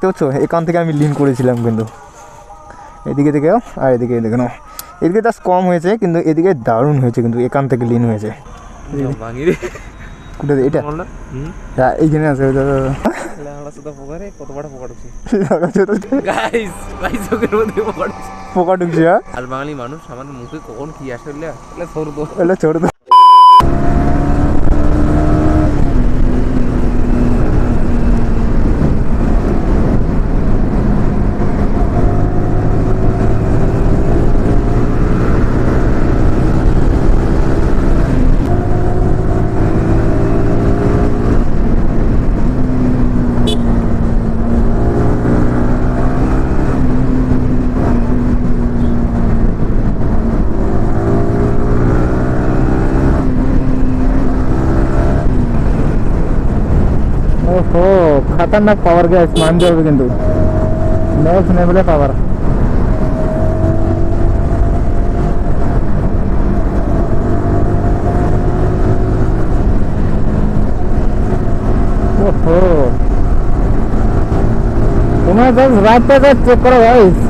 পাচ্ছ এখান থেকে আমি লিন করেছিলাম কিন্তু এদিকে থেকেও আর এদিকে দেখে নাও এদিকে জাস্ট কম হয়েছে কিন্তু এদিকে দারুণ হয়েছে কিন্তু এখান থেকে লিন হয়েছে এটা হ্যাঁ এইখানে আছে পোকা ঢুকছে আর বাঙালি মানুষ আমাদের মুখে কখন কি আসে ছোট তো खतरनाक पावर गैस मानते हो किंतु नेक्स्ट लेवल पावर ओहो तुम्हें बस रात पे चेक करो गाइस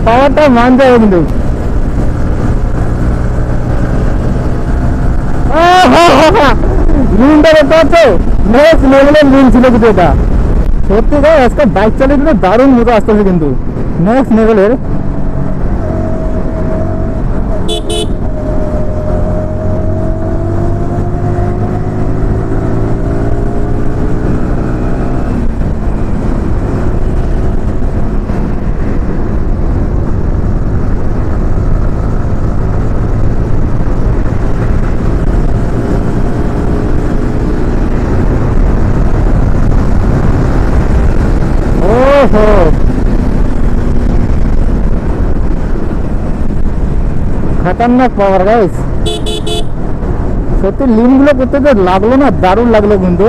পাওয়ারটা মানতে হবে কিন্তু লিনটা দেখতে পাচ্ছ নেক্সট লেভেলের লিন ছিল কিন্তু এটা সত্যি ভাই আজকে বাইক চালিয়ে কিন্তু দারুণ মতো আসতেছে কিন্তু নেক্সট লেভেলের खतरनाक पावर गाइस সত্যি লিনগুলো করতে তো লাগলো না দারুণ লাগলো কিন্তু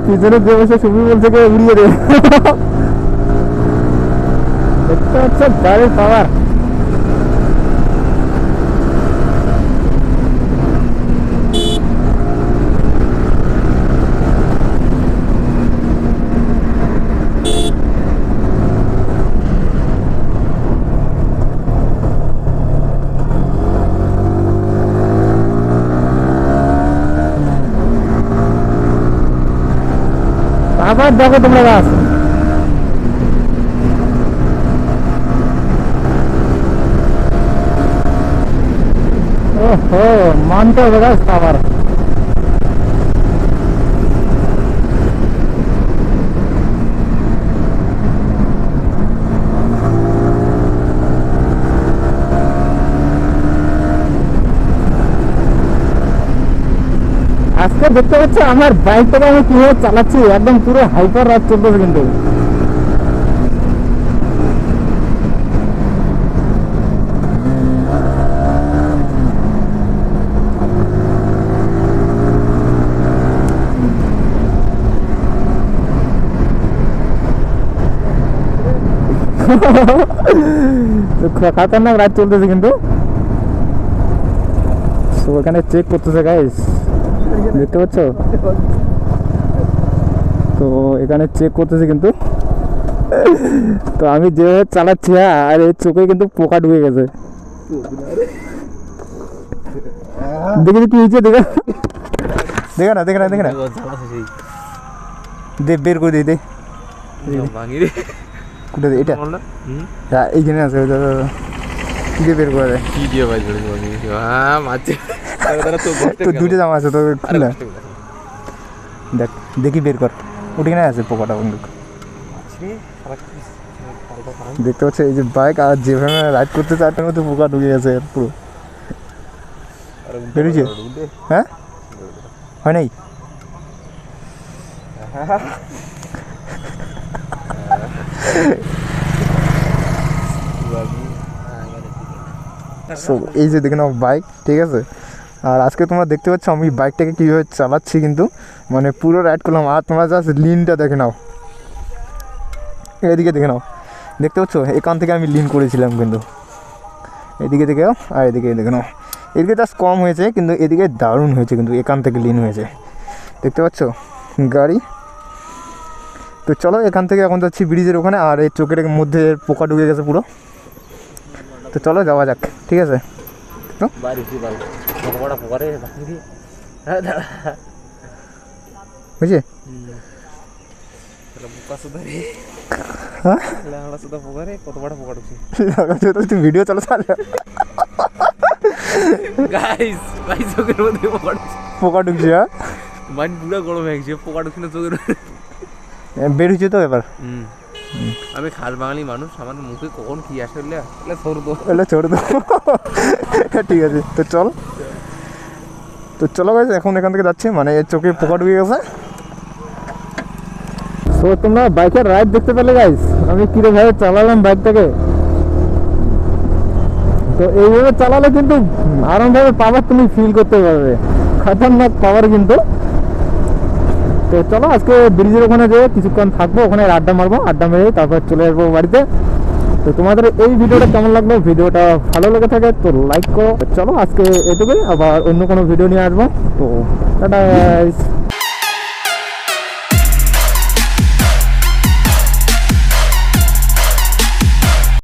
পিছনে যে বসে সুবি বলছে কে উড়িয়ে দে দেখতে পাচ্ছ গাড়ির পাওয়ার আবার দেখো তোমরা গাছ ওহো মানতে হবে গাছ আবার আজকে দেখতে পাচ্ছ আমার বাইকটাকে আমি কিভাবে চালাচ্ছি একদম পুরো হাইপার রাইড চলতেছে কিন্তু তো খাতারনাক রাইড চলতেছে কিন্তু। তো এখানে চেক করতেছে গাইস, দেখতে পাচ্ছ? তো এখানে চেক করতেছে কিন্তু। তো আমি যেভাবে চালাচ্ছি, আর এই চোখে কিন্তু পোকা ঢুকে গেছে। দেখি কি হয়েছে, দেখা দেখা না দেখা না দেখা না, দে বের করে দে কোথায় এটা এইখানে আছে, কি দিয়ে বের করে দেয়? কি দিয়ে ভাই হ্যাঁ মারছে তো দুটো জামা আছে তো খুলে দেখ, দেখি বের কর। ওটা কিনে আছে পোকাটা বন্ধু, দেখতে পাচ্ছ? এই যে বাইক আর যেভাবে রাইড করতে চারটার মধ্যে পোকা ঢুকে গেছে পুরো। বেরিয়েছে? হ্যাঁ হয় নাই? সো এই যে দেখে নাও বাইক, ঠিক আছে? আর আজকে তোমরা দেখতে পাচ্ছ আমি বাইকটাকে কীভাবে চালাচ্ছি, কিন্তু মানে পুরো রাইড করলাম। আর তোমরা জাস্ট লিনটা দেখে নাও, এদিকে দেখে নাও, দেখতে পাচ্ছ? এখান থেকে আমি লিন করেছিলাম কিন্তু, এদিকে দেখেও আর এদিকে দেখে নাও। এদিকে জাস্ট কম হয়েছে, কিন্তু এদিকে দারুণ হয়েছে কিন্তু, এখান থেকে লিন হয়েছে, দেখতে পাচ্ছ গাড়ি। তো চলো এখান থেকে এখন যাচ্ছি ব্রিজের ওখানে, আর এই চোখের মধ্যে পোকা ঢুকে গেছে পুরো। তো চলো যাওয়া যাক, ঠিক আছে? বুঝছি? তুমি ভিডিও চালো পোকা ঢুকছে, হ্যাঁ মাইন্ড পুরো গরম হয়ে গেছে, পোকা ঢুকছে না চোখের। বের হয়েছে তো এবার। আমি খাস বাঙালি মানুষ, আমার মুখে কখন কি আসে ছোট তো ছোট তো ঠিক আছে। তো চল, তো চলো গাইস এখন এখান থেকে যাচ্ছি, মানে চোখে পোকা ঢুকে গেছে। তো তোমরা বাইকের রাইড দেখতে পেলে গাইস, আমি কিভাবে চালালাম বাইকটাকে। তো এইভাবে চালালে কিন্তু আরামভাবে পাওয়ার তুমি ফিল করতে পারবে, খতরনাক পাওয়ার কিন্তু। তো চলো আজকে ব্রিজের ওখানে যেয়ে কিছুক্ষণ থাকবো, ওখানে আড্ডা মারবো, আড্ডা মেরে তারপর চলে আসবো বাড়িতে। তো তোমাদের এই ভিডিওটা কেমন লাগলো? ভিডিওটা ভালো লেগে থাকে তো লাইক করো। চলো আজকে এটুকুই, আবার অন্য কোনো ভিডিও নিয়ে আসবো। তো টাটা।